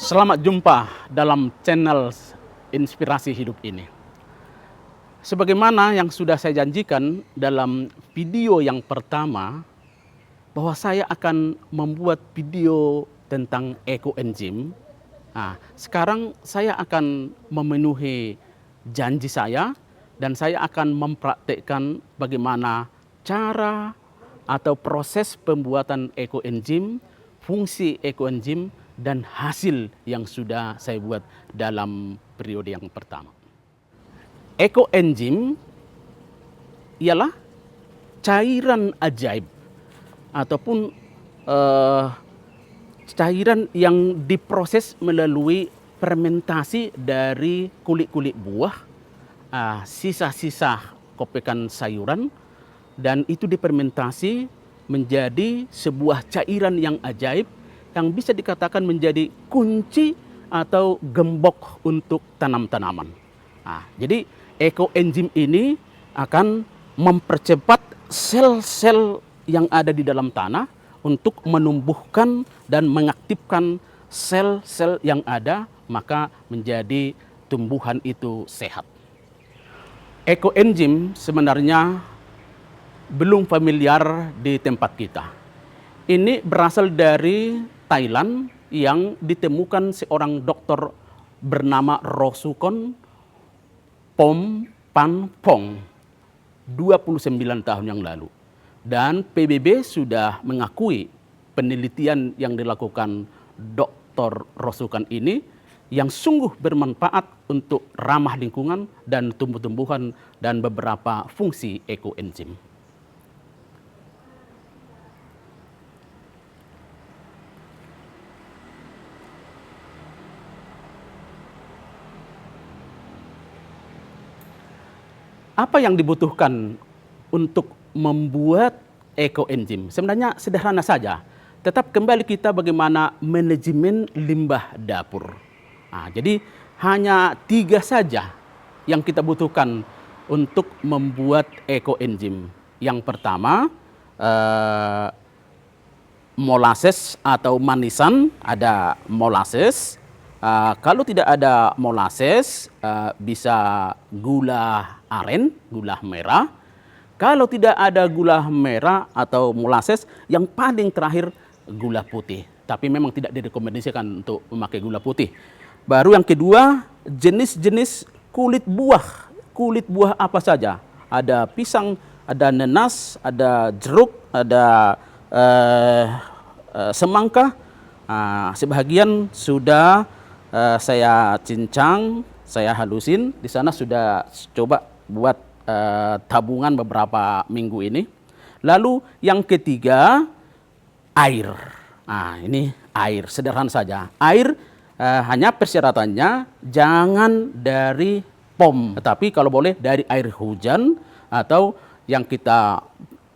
Selamat jumpa dalam channel Inspirasi Hidup ini. Sebagaimana yang sudah saya janjikan dalam video yang pertama, bahwa saya akan membuat video tentang ekoenzim. Nah, sekarang saya akan memenuhi janji saya dan saya akan mempraktekkan bagaimana cara atau proses pembuatan ekoenzim, fungsi ekoenzim, dan hasil yang sudah saya buat dalam periode yang pertama. Ekoenzim ialah cairan ajaib ataupun cairan yang diproses melalui fermentasi dari kulit-kulit buah, sisa-sisa kopekan sayuran, dan itu difermentasi menjadi sebuah cairan yang ajaib yang bisa dikatakan menjadi kunci atau gembok untuk tanam-tanaman. Jadi ekoenzim ini akan mempercepat sel-sel yang ada di dalam tanah untuk menumbuhkan dan mengaktifkan sel-sel yang ada, maka menjadi tumbuhan itu sehat. Ekoenzim sebenarnya belum familiar di tempat kita. Ini berasal dari Thailand yang ditemukan seorang dokter bernama Rosukon Pompanpong 29 tahun yang lalu. Dan PBB sudah mengakui penelitian yang dilakukan Dr. Rosukon ini yang sungguh bermanfaat untuk ramah lingkungan dan tumbuh-tumbuhan dan beberapa fungsi ekoenzim. Apa yang dibutuhkan untuk membuat ekoenzim? Sebenarnya sederhana saja. Tetap kembali kita bagaimana manajemen limbah dapur. Jadi hanya 3 saja yang kita butuhkan untuk membuat ekoenzim. Yang pertama, molasses atau manisan, ada molasses. Kalau tidak ada molasses, bisa gula aren, gula merah. Kalau tidak ada gula merah atau molasses, yang paling terakhir gula putih. Tapi memang tidak direkomendasikan untuk memakai gula putih. Baru yang kedua, jenis-jenis kulit buah. Kulit buah apa saja? Ada pisang, ada nanas, ada jeruk, ada semangka. Sebahagian sudah saya cincang, saya halusin. Di sana sudah coba buat tabungan beberapa minggu ini. Lalu yang ketiga, air. Ini air, sederhana saja. Air hanya persyaratannya jangan dari pom, tetapi kalau boleh dari air hujan atau yang kita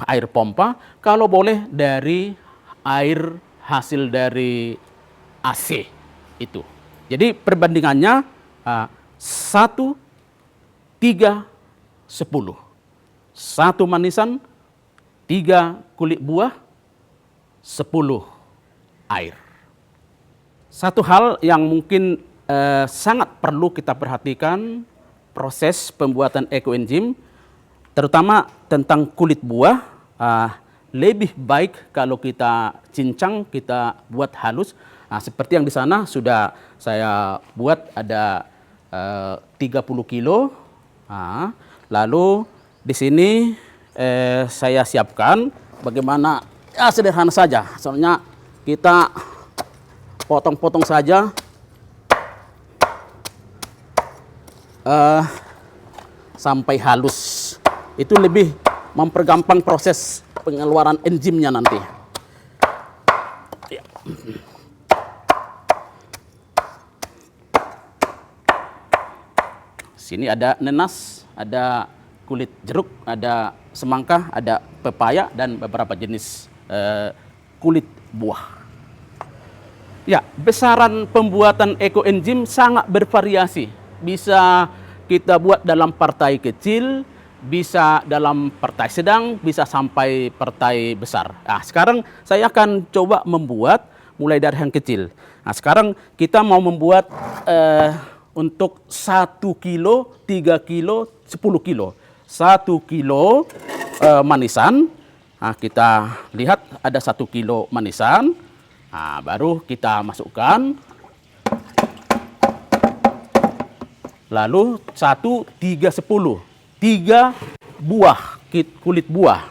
air pompa, kalau boleh dari air hasil dari AC itu. Jadi perbandingannya 1, 3, 10. 1 manisan, 3 kulit buah, 10 air. Satu hal yang mungkin sangat perlu kita perhatikan proses pembuatan ekoenzim, terutama tentang kulit buah, lebih baik kalau kita cincang, kita buat halus. Seperti yang di sana sudah saya buat ada 30 kilo. Lalu di sini saya siapkan bagaimana, sederhana saja. Soalnya kita potong-potong saja. Sampai halus. Itu lebih mempergampang proses pengeluaran enzimnya nanti. Sini ada nanas, ada kulit jeruk, ada semangka, ada pepaya, dan beberapa jenis kulit buah. Ya, besaran pembuatan ekoenzim sangat bervariasi. Bisa kita buat dalam partai kecil, bisa dalam partai sedang, bisa sampai partai besar. Sekarang saya akan coba membuat mulai dari yang kecil. Nah, sekarang kita mau membuat untuk 1 kilo, 3 kilo, 10 kilo. 1 kilo manisan. Nah, kita lihat ada 1 kilo manisan. Nah, baru kita masukkan. Lalu 1, 3, 10. 3 buah kulit buah.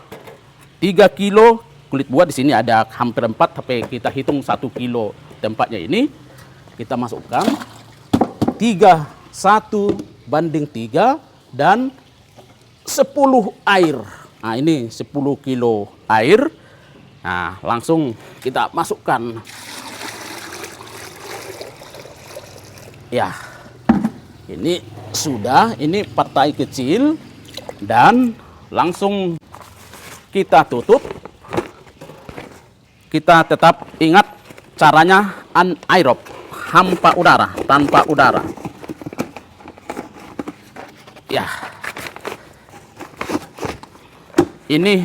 3 kilo kulit buah, di sini ada hampir 4, tapi kita hitung 1 kilo tempatnya ini. Kita masukkan 1:3 dan 10 air. Nah, ini 10 kilo air. Nah, langsung kita masukkan. Ya. Ini sudah, ini partai kecil dan langsung kita tutup. Kita tetap ingat caranya anaerob, hampa udara, tanpa udara. Ya. Ini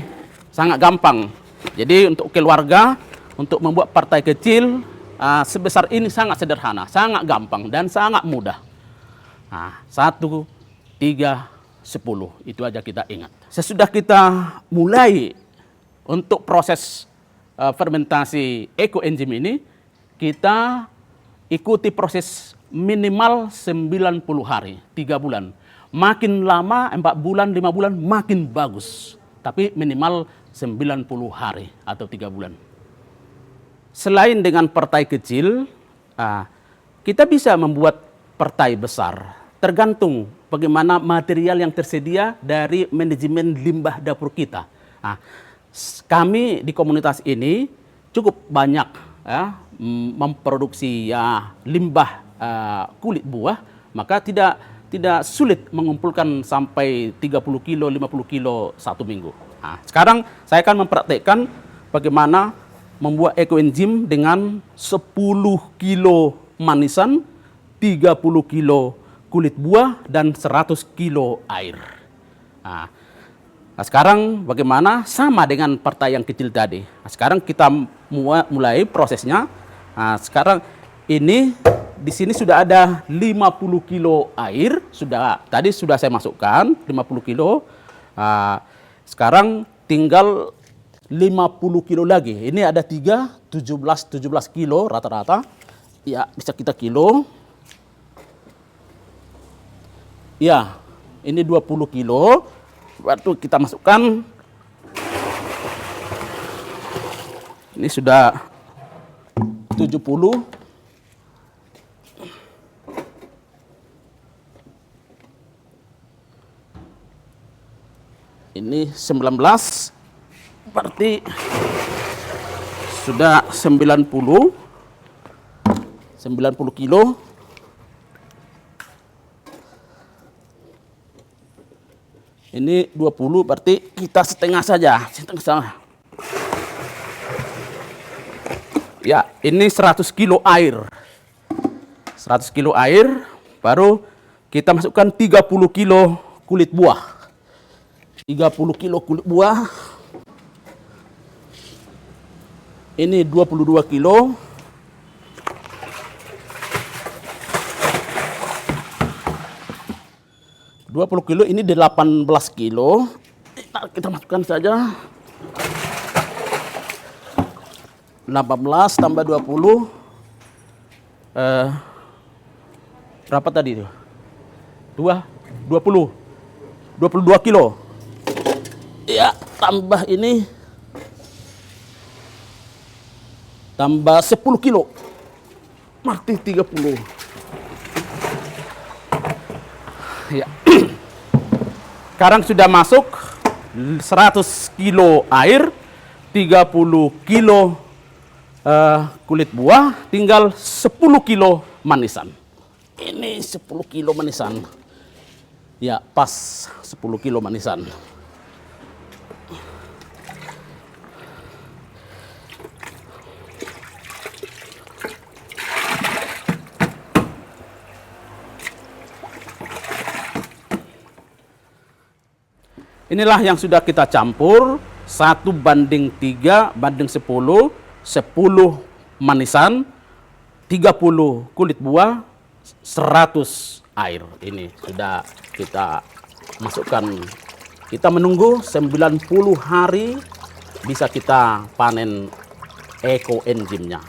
sangat gampang. Jadi untuk keluarga, untuk membuat partai kecil sebesar ini sangat sederhana, sangat gampang dan sangat mudah. Nah, 1, 3, 10. Itu aja kita ingat. Sesudah kita mulai untuk proses fermentasi ekoenzim ini, kita ikuti proses minimal 90 hari, 3 bulan. Makin lama, 4 bulan, 5 bulan, makin bagus. Tapi minimal 90 hari atau 3 bulan. Selain dengan partai kecil, kita bisa membuat partai besar. Tergantung bagaimana material yang tersedia dari manajemen limbah dapur kita. Nah, kami di komunitas ini cukup banyak memproduksi limbah kulit buah, maka tidak sulit mengumpulkan sampai 30 kilo, 50 kilo 1 minggu. Nah, sekarang saya akan mempraktekkan bagaimana membuat ekoenzim dengan 10 kilo manisan, 30 kilo kulit buah, dan 100 kilo air. Nah, sekarang bagaimana? Sama dengan partai yang kecil tadi. Nah, sekarang kita mulai prosesnya. Nah, sekarang ini di sini sudah ada 50 kilo air. Tadi sudah saya masukkan 50 kilo. Nah, sekarang tinggal 50 kilo lagi. Ini ada 17 kilo rata-rata. Ya, bisa kita kilo. Ya, ini 20 kilo. Waktu kita masukkan. Ini sudah 70. Ini 19. Berarti sudah 90 kilo. Ini 20, berarti kita setengah saja. Ya, ini 100 kilo air. 100 kilo air, baru kita masukkan 30 kilo kulit buah. 30 kilo kulit buah. Ini 22 kilo. Kilo, ini 18 kilo. Kita masukkan saja. 18 tambah 20. Berapa tadi itu? 22 kilo. Ya, tambah ini. Tambah 10 kilo. Berarti 30. Ya. Sekarang sudah masuk 100 kilo air, 30 kilo kulit buah, tinggal 10 kilo manisan. Ini 10 kilo manisan. Ya, pas 10 kilo manisan. Inilah yang sudah kita campur, 1:3:10, 10 manisan, 30 kulit buah, 100 air. Ini sudah kita masukkan. Kita menunggu 90 hari bisa kita panen ekoenzimnya.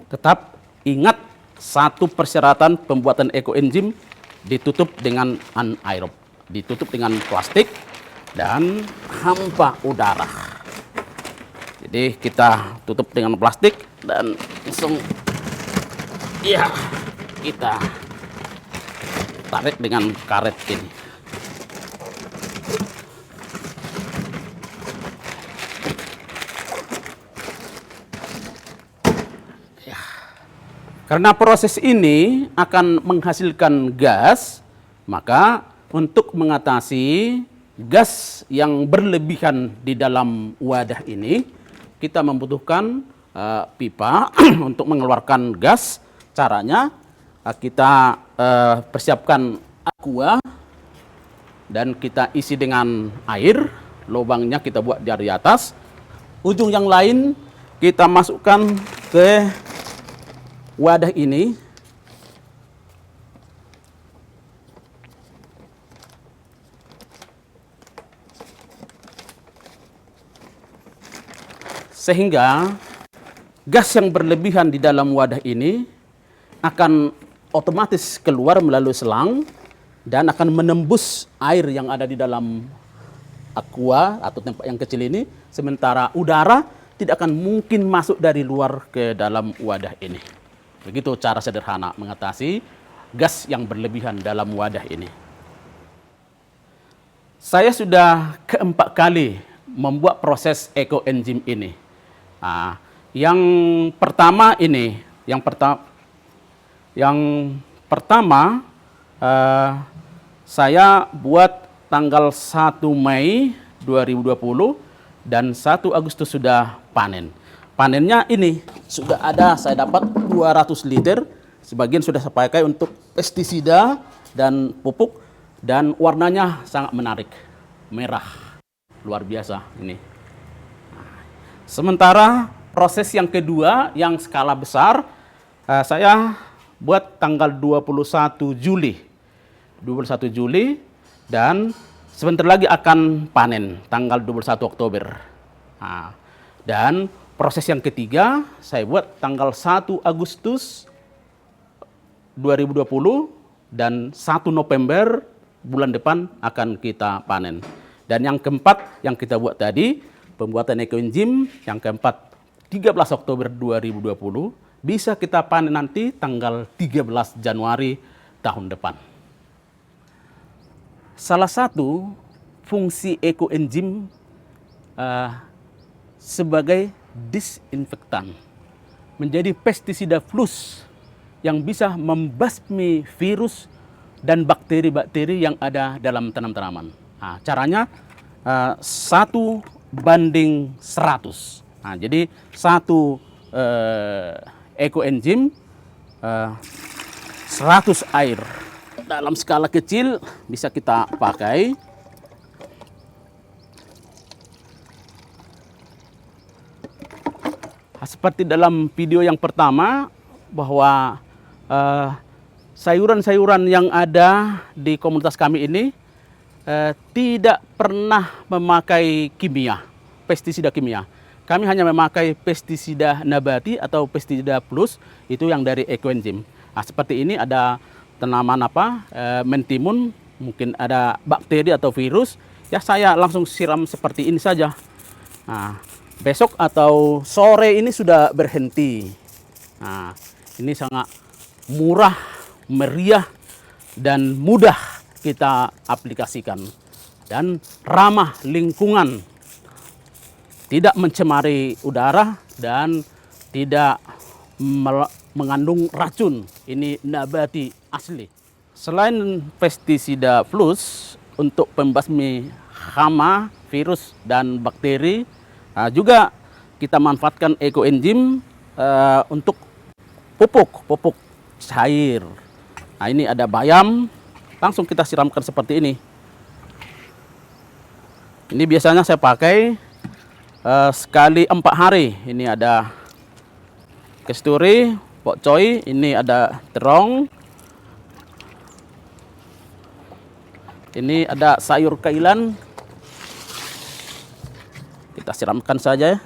Tetap ingat satu persyaratan pembuatan ekoenzim, ditutup dengan anaerob, ditutup dengan plastik dan hampa udara. Jadi kita tutup dengan plastik dan langsung ya kita tarik dengan karet ini. Ya. Karena proses ini akan menghasilkan gas, maka untuk mengatasi gas yang berlebihan di dalam wadah ini, kita membutuhkan pipa untuk mengeluarkan gas. Caranya kita persiapkan aqua dan kita isi dengan air. Lubangnya kita buat dari atas. Ujung yang lain kita masukkan ke wadah ini. Sehingga gas yang berlebihan di dalam wadah ini akan otomatis keluar melalui selang dan akan menembus air yang ada di dalam aqua atau tempat yang kecil ini, sementara udara tidak akan mungkin masuk dari luar ke dalam wadah ini. Begitu cara sederhana mengatasi gas yang berlebihan dalam wadah ini. Saya sudah keempat kali membuat proses ekoenzim ini. Nah, yang pertama ini, yang pertama saya buat tanggal 1 Mei 2020 dan 1 Agustus sudah panen. Panennya ini sudah ada, saya dapat 200 liter, sebagian sudah saya pakai untuk pestisida dan pupuk, dan warnanya sangat menarik, merah, luar biasa ini. Sementara proses yang kedua yang skala besar, saya buat tanggal 21 Juli. 21 Juli dan sebentar lagi akan panen tanggal 21 Oktober. Nah, dan proses yang ketiga saya buat tanggal 1 Agustus 2020 dan 1 November bulan depan akan kita panen. Dan yang keempat yang kita buat tadi, pembuatan ekoenzim yang keempat 13 Oktober 2020 bisa kita panen nanti tanggal 13 Januari tahun depan. Salah satu fungsi ekoenzim sebagai disinfektan, menjadi pestisida flus yang bisa membasmi virus dan bakteri-bakteri yang ada dalam tanam-tanaman. Nah, caranya 1:100. Nah, jadi satu ekoenzim 100 air. Dalam skala kecil bisa kita pakai. Seperti dalam video yang pertama, bahwa sayuran-sayuran yang ada di komunitas kami ini tidak pernah memakai kimia, pestisida kimia. Kami hanya memakai pestisida nabati atau pestisida plus, itu yang dari ekoenzim. Nah, seperti ini ada tanaman mentimun, mungkin ada bakteri atau virus, ya saya langsung siram seperti ini saja. Nah, besok atau sore ini sudah berhenti. Nah, ini sangat murah, meriah, dan mudah kita aplikasikan. Dan ramah lingkungan, tidak mencemari udara dan tidak mengandung racun. Ini nabati asli. Selain pestisida flus untuk pembasmi hama, virus, dan bakteri, juga kita manfaatkan ekoenzim untuk pupuk cair. Nah, ini ada bayam, langsung kita siramkan seperti ini. Ini biasanya saya pakai sekali 4 hari. Ini ada kasturi, pokcoy, ini ada terong. Ini ada sayur kailan. Kita siramkan saja.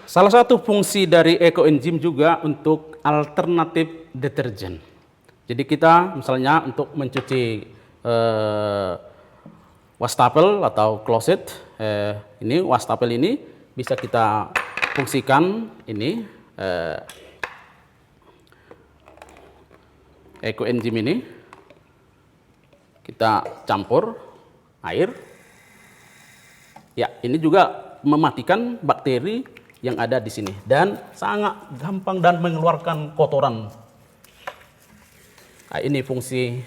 Salah satu fungsi dari ekoenzim juga untuk alternatif deterjen. Jadi kita misalnya untuk mencuci wastafel atau kloset, ini wastafel ini bisa kita fungsikan ini ekoenzim ini, kita campur air. Ya, ini juga mematikan bakteri yang ada di sini dan sangat gampang dan mengeluarkan kotoran. Nah, ini fungsi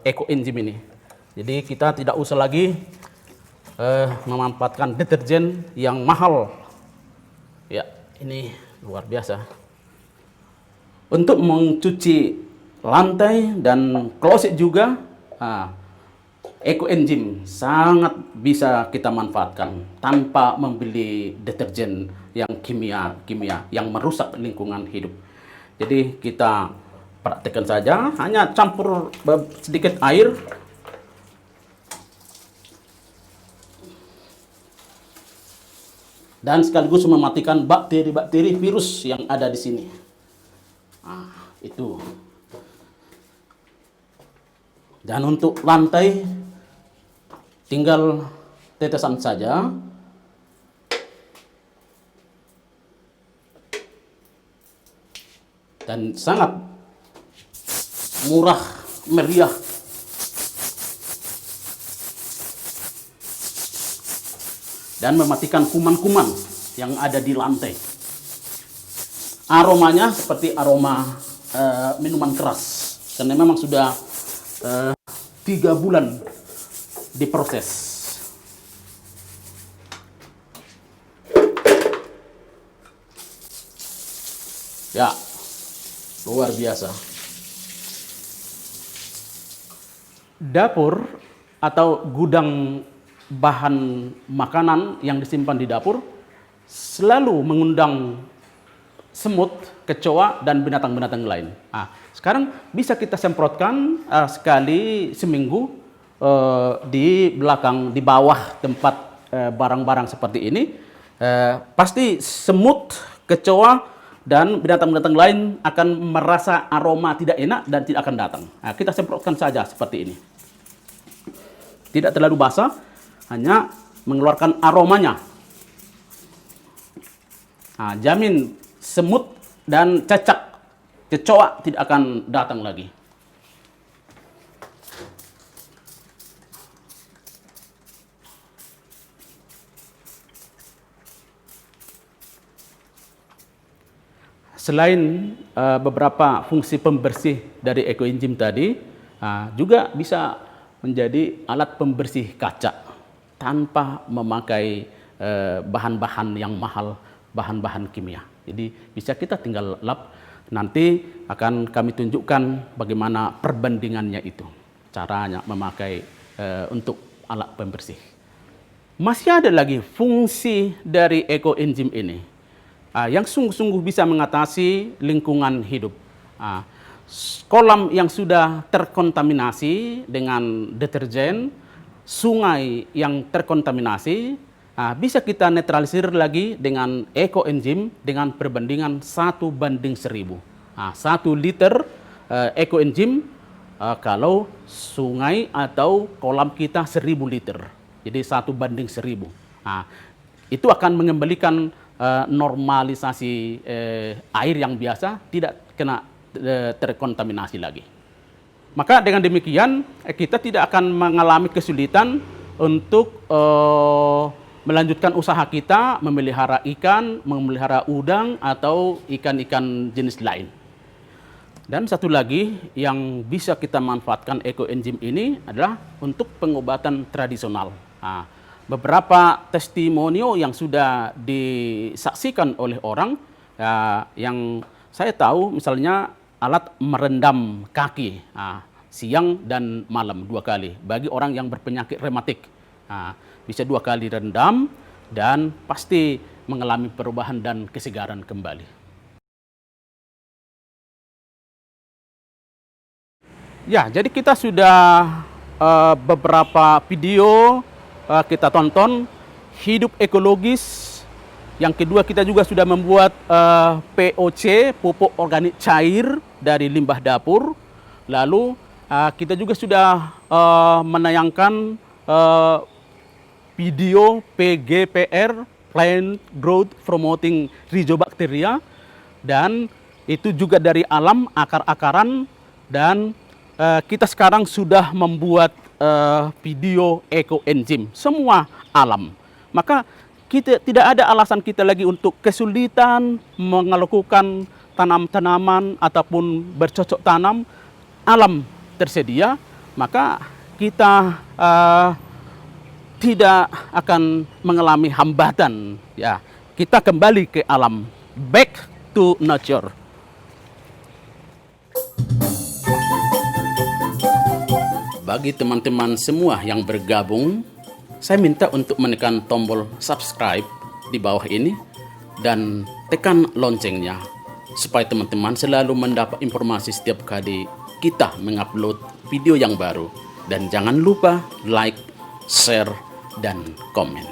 ekoenzim ini. Jadi kita tidak usah lagi memanfaatkan deterjen yang mahal. Ya, ini luar biasa. Untuk mencuci lantai dan kloset juga, ekoenzim sangat bisa kita manfaatkan tanpa membeli deterjen yang kimia yang merusak lingkungan hidup. Jadi kita praktekkan saja, hanya campur sedikit air. Dan sekaligus mematikan bakteri-bakteri virus yang ada di sini. Nah, itu. Dan untuk lantai tinggal tetesan saja. Dan sangat murah meriah. Dan mematikan kuman-kuman yang ada di lantai. Aromanya seperti aroma minuman keras. Karena memang sudah 3 bulan diproses. Ya, luar biasa. Dapur atau gudang bahan makanan yang disimpan di dapur selalu mengundang semut, kecoa, dan binatang-binatang lain. Nah, sekarang bisa kita semprotkan sekali seminggu di belakang, di bawah tempat barang-barang seperti ini. Pasti semut, kecoa, dan binatang-binatang lain akan merasa aroma tidak enak dan tidak akan datang. Nah, kita semprotkan saja seperti ini. Tidak terlalu basah, hanya mengeluarkan aromanya. Nah, jamin semut dan cacak, kecoa tidak akan datang lagi. Selain beberapa fungsi pembersih dari ekoenzim tadi, juga bisa menjadi alat pembersih kaca tanpa memakai bahan-bahan yang mahal, bahan-bahan kimia. Jadi bisa kita tinggal lap, nanti akan kami tunjukkan bagaimana perbandingannya itu, caranya memakai untuk alat pembersih. Masih ada lagi fungsi dari ekoenzim ini yang sungguh-sungguh bisa mengatasi lingkungan hidup. Kolam yang sudah terkontaminasi dengan deterjen, sungai yang terkontaminasi, bisa kita netralisir lagi dengan ekoenzim dengan perbandingan 1:1000. 1 liter ekoenzim kalau sungai atau kolam kita 1000 liter. Jadi 1:1000. Itu akan mengembalikan normalisasi air yang biasa, tidak kena terkontaminasi lagi. Maka dengan demikian kita tidak akan mengalami kesulitan untuk melanjutkan usaha kita memelihara ikan, memelihara udang atau ikan-ikan jenis lain. Dan satu lagi yang bisa kita manfaatkan ekoenzim ini adalah untuk pengobatan tradisional. Beberapa testimonio yang sudah disaksikan oleh orang yang saya tahu, misalnya alat merendam kaki. siang dan malam 2 kali. Bagi orang yang berpenyakit rematik, bisa 2 kali rendam dan pasti mengalami perubahan dan kesegaran kembali. Ya, jadi kita sudah beberapa video kita tonton hidup ekologis. Yang kedua, kita juga sudah membuat POC, pupuk organik cair dari limbah dapur. Lalu kita juga sudah menayangkan video PGPR, Plant Growth Promoting Rhizobacteria, dan itu juga dari alam, akar-akaran, dan kita sekarang sudah membuat video ekoenzim, semua alam. Maka kita tidak ada alasan kita lagi untuk kesulitan melakukan tanam-tanaman ataupun bercocok tanam. Alam tersedia, maka kita tidak akan mengalami hambatan. Ya, kita kembali ke alam, back to nature. Bagi teman-teman semua yang bergabung, saya minta untuk menekan tombol subscribe di bawah ini dan tekan loncengnya supaya teman-teman selalu mendapat informasi setiap kali kita mengupload video yang baru. Dan jangan lupa like, share, dan komen.